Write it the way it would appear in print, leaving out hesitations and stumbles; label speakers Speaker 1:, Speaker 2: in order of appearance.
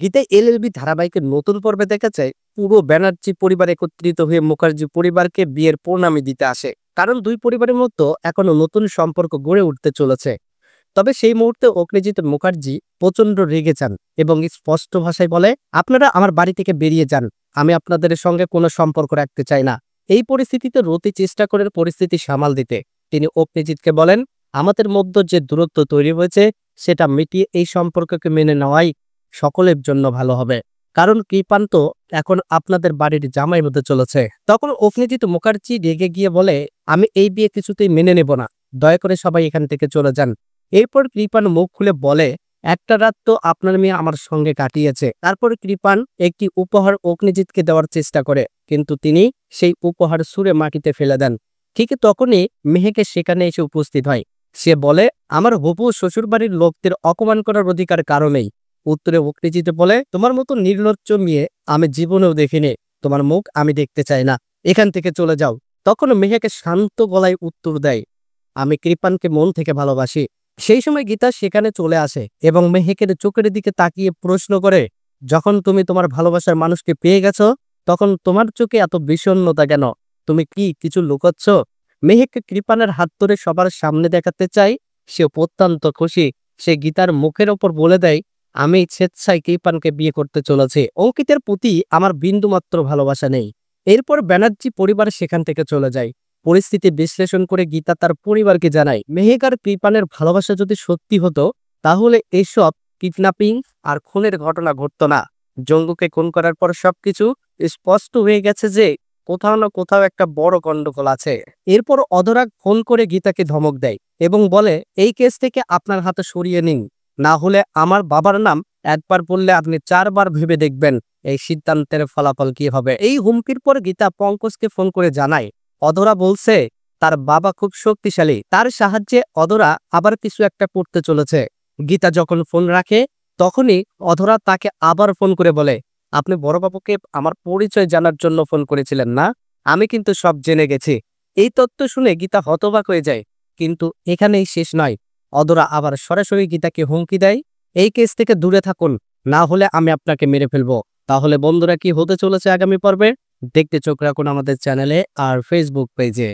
Speaker 1: গীতায় এলএলবি ধারাবাহিকের নতুন পর্বে দেখা যায় পুরো ব্যানার্জি পরিবার একত্রিত হয়ে মুখার্জি পরিবারকে বিয়ের প্রণামী দিতে আসে। কারণ দুই পরিবারের মধ্যে এখনো নতুন সম্পর্ক গড়ে উঠতে চলেছে। তবে সেই মুহূর্তে অগ্নিজিৎ মুখার্জি প্রচন্ড রেগে যান এবং স্পষ্ট ভাষায় বলে, আপনারা আমার বাড়ি থেকে বেরিয়ে যান, আমি আপনাদের সঙ্গে কোনো সম্পর্ক রাখতে চাই না। এই পরিস্থিতিতে রতি চেষ্টা করেন পরিস্থিতি সামাল দিতে। তিনি অগ্নিজিৎকে বলেন, আমাদের মধ্যে যে দূরত্ব তৈরি হয়েছে সেটা মিটিয়ে এই সম্পর্ককে মেনে নেওয়াই সকলের জন্য ভালো হবে। কারণ কৃপান্ত এখন আপনাদের বাড়ির জামাই হতে চলেছে। তখন অগ্নিজিৎ মুখার্জি রেগে গিয়ে বলে, আমি এই বিয়ে কিছুতেই মেনে নেব না, দয়া করে সবাই এখান থেকে চলে যান। এরপর কৃপান মুখ খুলে বলে, একটা রাত তো আপনার মেয়ে আমার সঙ্গে কাটিয়েছে। তারপর কৃপান একটি উপহার অগ্নিজিৎকে দেওয়ার চেষ্টা করে, কিন্তু তিনি সেই উপহার ছুঁড়ে মাটিতে ফেলে দেন। ঠিক তখনই মেহেকে সেখানে এসে উপস্থিত হয়। সে বলে, আমার হবু শ্বশুরবাড়ির লোকদের অপমান করার অধিকার কারণেই। উত্তরে অগ্নিজিৎ বলে, তোমার মতো নির্লজ্জ মেয়ে আমি জীবনেও দেখিনি, তোমার মুখ আমি দেখতে চাই না, এখান থেকে চলে যাও। তখন মেহেকে শান্ত গলায় উত্তর দেয়, আমি কৃপানকে মন থেকে ভালোবাসি। সেই সময় গীতা সেখানে চলে আসে এবং মেহেকের চোখের দিকে তাকিয়ে প্রশ্ন করে, যখন তুমি তোমার ভালোবাসার মানুষকে পেয়ে গেছো তখন তোমার চোখে এত বিষণ্ণতা কেন? তুমি কি কিছু লুকোচ্ছ? মেহেক কৃপানের হাত ধরে সবার সামনে দেখাতে চাই সে অত্যন্ত খুশি। সে গীতার মুখের ওপর বলে দেয়, আমি স্বেচ্ছায় কৃপানকে বিয়ে করতে চলেছি, অঙ্কিতের প্রতি আমার বিন্দুমাত্র ভালোবাসা নেই। এরপর ব্যানার্জি পরিবার সেখান থেকে চলে যায়। পরিস্থিতি বিশ্লেষণ করে গীতা তার পরিবারকে জানায়, মেহেক আর কৃপানের ভালোবাসা যদি সত্যি হতো তাহলে এসব কিডন্যাপিং আর খুনের ঘটনা ঘটতো না। জঙ্গুকে খুন করার পর সবকিছু স্পষ্ট হয়ে গেছে যে কোথাও না কোথাও একটা বড় গন্ডগোল আছে। এরপর অধরা ফোন করে গীতাকে ধমক দেয় এবং বলে, এই কেস থেকে আপনার হাতে সরিয়ে নিন, না হলে আমার বাবার নাম একবার বললে আপনি চারবার ভেবে দেখবেন এই সিদ্ধান্তের ফলাফল কি হবে। এই হুমকির পর গীতা পঙ্কজকে ফোন করে জানায়, অধরা বলছে তার বাবা খুব শক্তিশালী, তার সাহায্যে অধরা আবার কিছু একটা করতে চলেছে। গীতা যখন ফোন রাখে তখনই অধরা তাকে আবার ফোন করে বলে, আপনি বড়বাবুকে আমার পরিচয় জানার জন্য ফোন করেছিলেন না? আমি কিন্তু সব জেনে গেছি। এই তথ্য শুনে গীতা হতবাক হয়ে যায়। কিন্তু এখানেই শেষ নয়। অধরা আবার সরাসরি গীতাকে হুমকি দেয়, এই কেস থেকে দূরে থাকুন, না হলে আমি আপনাকে মেরে ফেলবো। তাহলে বন্ধুরা, কি হতে চলেছে আগামী পর্বে দেখতে চোখ রাখুন আমাদের চ্যানেলে আর ফেসবুক পেজে।